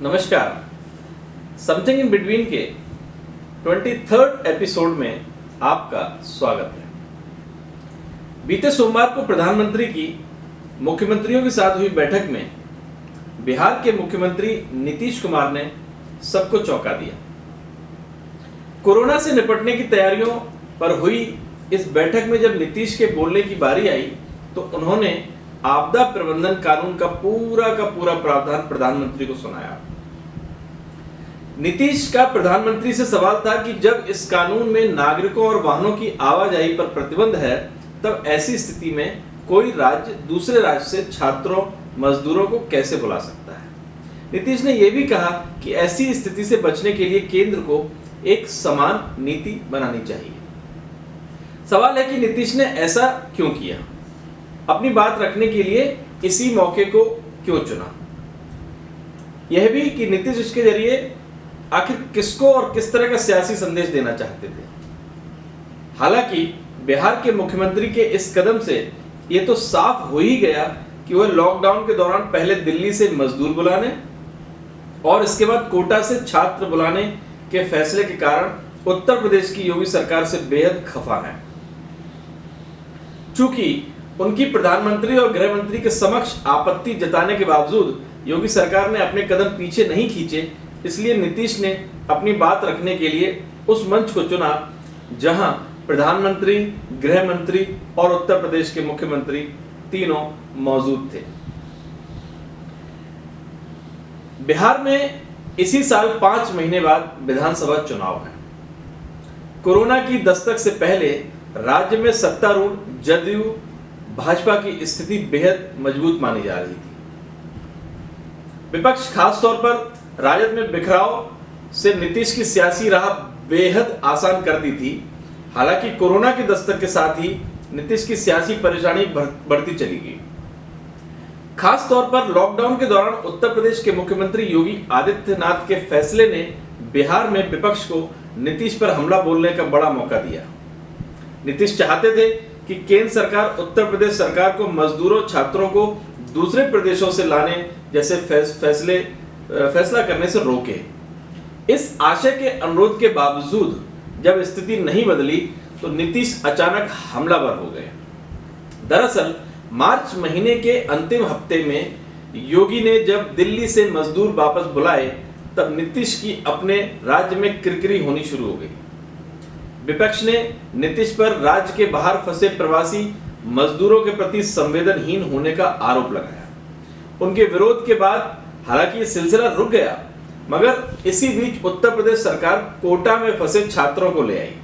नमस्कार। Something in between के 23rd episode में आपका स्वागत है। बीते सोमवार को प्रधानमंत्री की मुख्यमंत्रियों के साथ हुई बैठक में बिहार के मुख्यमंत्री नीतीश कुमार ने सबको चौंका दिया। कोरोना से निपटने की तैयारियों पर हुई इस बैठक में जब नीतीश के बोलने की बारी आई तो उन्होंने आपदा प्रबंधन कानून का पूरा प्रावधान प्रधानमंत्री को सुनाया। नीतीश का प्रधानमंत्री से सवाल था कि जब इस कानून में नागरिकों और वाहनों की आवाजाही पर प्रतिबंध है तब ऐसी स्थिति में कोई राज्य दूसरे राज्य से छात्रों मजदूरों को कैसे बुला सकता है। नीतीश ने यह भी कहा कि ऐसी स्थिति से बचने के लिए केंद्र को एक समान नीति बनानी चाहिए। सवाल है कि नीतीश ने ऐसा क्यों किया, अपनी बात रखने के लिए इसी मौके को क्यों चुना। यह भी कि नीतीश इसके जरिए आखिर किसको और किस तरह का सियासी संदेश देना चाहते थे। हालांकि बिहार के मुख्यमंत्री के इस कदम से यह तो साफ हो ही गया कि वह लॉकडाउन के दौरान पहले दिल्ली से मजदूर बुलाने और इसके बाद कोटा से छात्र बुलाने के फैसले के कारण उत्तर प्रदेश की योगी सरकार से बेहद खफा है। चूंकि उनकी प्रधानमंत्री और गृह मंत्री के समक्ष आपत्ति जताने के बावजूद योगी सरकार ने अपने कदम पीछे नहीं खींचे, इसलिए नीतीश ने अपनी बात रखने के लिए उस मंच को चुना जहां प्रधानमंत्री, गृह मंत्री और उत्तर प्रदेश के मुख्यमंत्री तीनों मौजूद थे। बिहार में इसी साल 5 महीने बाद विधानसभा चुनाव है। कोरोना की दस्तक से पहले राज्य में सत्तारूढ़ जदयू भाजपा की स्थिति बेहद मजबूत मानी जा रही थी। विपक्ष खासतौर पर राजद में बिखराव से नीतीश की सियासी राह बेहद आसान कर दी थी। हालांकि कोरोना की दस्तक के साथ ही नीतीश की सियासी परेशानी बढ़ती चली गई। खास तौर पर लॉकडाउन के दौरान उत्तर प्रदेश के मुख्यमंत्री योगी आदित्यनाथ के फैसले ने बिहार में विपक्ष को नीतीश पर हमला बोलने का बड़ा मौका दिया। नीतीश चाहते थे कि केंद्र सरकार उत्तर प्रदेश सरकार को मजदूरों छात्रों को दूसरे प्रदेशों से लाने जैसे फैसला करने से रोके। इस आशय के अनुरोध के बावजूद जब स्थिति नहीं बदली तो नीतीश अचानक हमलावर हो गए। दरअसल मार्च महीने के अंतिम हफ्ते में योगी ने जब दिल्ली से मजदूर वापस बुलाए तब नीतीश की अपने राज्य में किरकिरी होनी शुरू हो गई। विपक्ष ने नीतीश पर राज्य के बाहर फंसे प्रवासी मजदूरों के प्रति संवेदनहीन होने का आरोप लगाया। उनके विरोध के बाद हालांकि ये सिलसिला रुक गया, मगर इसी बीच उत्तर प्रदेश सरकार कोटा में फंसे छात्रों को ले आई।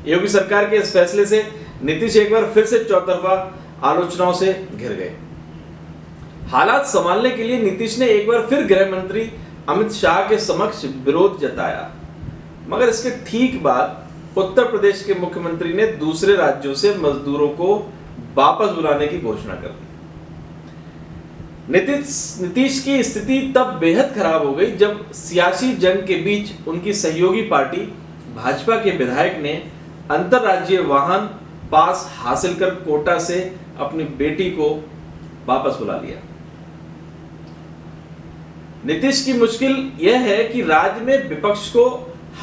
योगी सरकार के इस फैसले से नीतीश एक बार फिर से चौतरफा आलोचनाओं से घिर गए। हालात संभालने के लिए नीतीश ने एक बार फिर गृह मंत्री अमित शाह के समक्ष विरोध जताया, मगर इसके ठीक बाद उत्तर प्रदेश के मुख्यमंत्री ने दूसरे राज्यों से मजदूरों को वापस बुलाने की घोषणा कर दी। नीतीश की स्थिति तब बेहद खराब हो गई जब सियासी जंग के बीच उनकी सहयोगी पार्टी भाजपा के विधायक ने अंतरराज्यीय वाहन पास हासिल कर कोटा से अपनी बेटी को वापस बुला लिया। नीतीश की मुश्किल यह है कि राज्य में विपक्ष को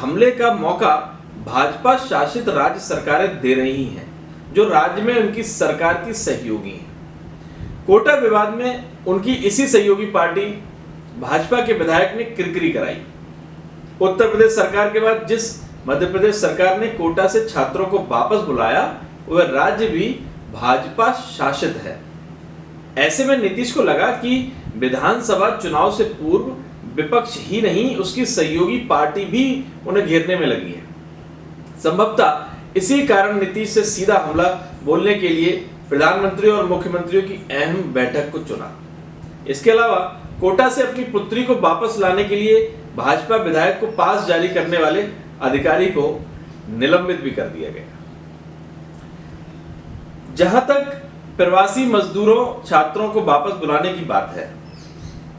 हमले का मौका भाजपा शासित राज्य सरकारें दे रही हैं, जो राज्य में उनकी सरकार की सहयोगी हैं। कोटा विवाद में उनकी इसी सहयोगी पार्टी भाजपा के विधायक ने किरकिरी कराई। उत्तर प्रदेश सरकार के बाद जिस मध्य प्रदेश सरकार ने कोटा से छात्रों को वापस बुलाया वह राज्य भी भाजपा शासित है। ऐसे में नीतीश को लगा कि विधानसभा चुनाव से पूर्व विपक्ष ही नहीं उसकी सहयोगी पार्टी भी उन्हें घेरने में लगी है। संभवतः इसी कारण नीतीश से सीधा हमला बोलने के लिए प्रधानमंत्री और मुख्यमंत्रियों की अहम बैठक को चुना। इसके अलावा कोटा से अपनी पुत्री को वापस लाने के लिए भाजपा विधायक को पास जारी करने वाले अधिकारी को निलंबित भी कर दिया गया। जहां तक प्रवासी मजदूरों छात्रों को वापस बुलाने की बात है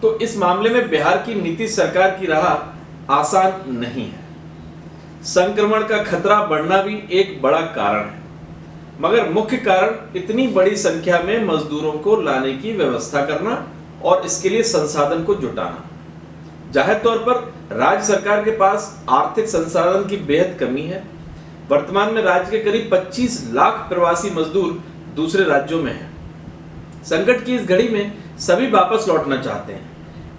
तो इस मामले में बिहार की नीतीश सरकार की राह आसान नहीं है। संक्रमण का खतरा बढ़ना भी एक बड़ा कारण है, मगर मुख्य कारण इतनी बड़ी संख्या में मजदूरों को लाने की व्यवस्था करना और इसके लिए संसाधन को जुटाना। जाहिर तौर पर राज्य सरकार के पास आर्थिक संसाधन की बेहद कमी है। वर्तमान में राज्य के करीब 25 लाख प्रवासी मजदूर दूसरे राज्यों में हैं। संकट की इस घड़ी में सभी वापस लौटना चाहते हैं।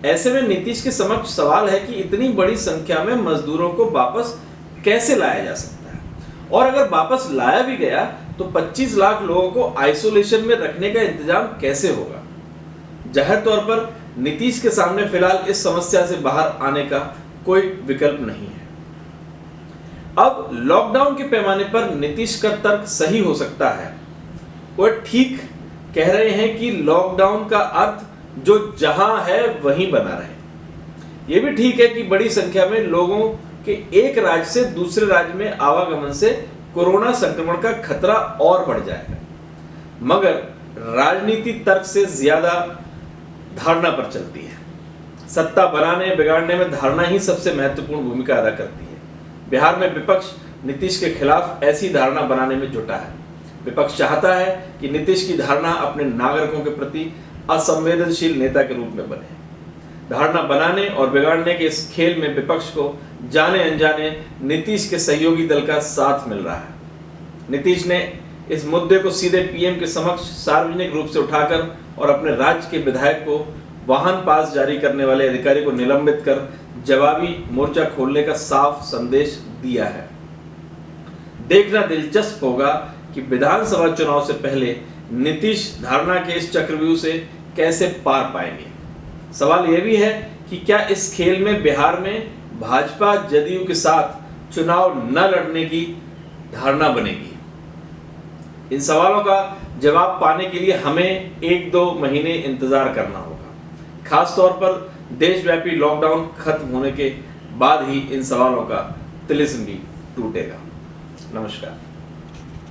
ऐसे में नीतीश के समक्ष सवाल है कि इतनी बड़ी संख्या में मजदूरों को वापस कैसे लाया जा सकता है, और अगर वापस लाया भी गया तो 25 लाख लोगों को आइसोलेशन में रखने का इंतजाम कैसे होगा। जाहिर तौर पर नीतीश के सामने फिलहाल इस समस्या से बाहर आने का कोई विकल्प नहीं है। अब लॉकडाउन के पैमाने पर नीतीश का तर्क सही हो सकता है। वह ठीक कह रहे हैं कि लॉकडाउन का अर्थ जो जहां है वहीं बना रहे। यह भी ठीक है कि बड़ी संख्या में लोगों के एक राज्य से दूसरे राज्य में आवागमन से कोरोना संक्रमण का खतरा और बढ़ जाएगा, मगर राजनीति तर्क से ज्यादा धारणा पर चलती है। सत्ता बनाने बिगाड़ने में धारणा ही सबसे महत्वपूर्ण भूमिका अदा करती है। बिहार में विपक्ष नीतीश के खिलाफ ऐसी धारणा बनाने में जुटा है। विपक्ष चाहता है कि नीतीश की धारणा अपने नागरिकों के प्रति असंवेदनशील नेता के रूप में बने। धारणा बनाने और बिगाड़ने के इस खेल में विपक्ष को जाने अनजाने नीतीश के सहयोगी दल का साथ मिल रहा है। नीतीश ने इस मुद्दे को सीधे पीएम के समक्ष सार्वजनिक रूप से उठाकर और अपने राज्य के विधायक को वाहन पास जारी करने वाले अधिकारी को निलंबित कर जवाबी मोर्चा खोलने का साफ संदेश दिया है। देखना दिलचस्प होगा कि विधानसभा चुनाव से पहले नीतीश धारणा के इस चक्रव्यूह से कैसे पार पाएंगे। सवाल यह भी है कि क्या इस खेल में बिहार में भाजपा जदयू के साथ चुनाव न लड़ने की धारणा बनेगी। इन सवालों का जवाब पाने के लिए हमें 1-2 महीने इंतजार करना होगा। खास तौर पर देशव्यापी लॉकडाउन खत्म होने के बाद ही इन सवालों का तिलिस्म भी टूटेगा। नमस्कार।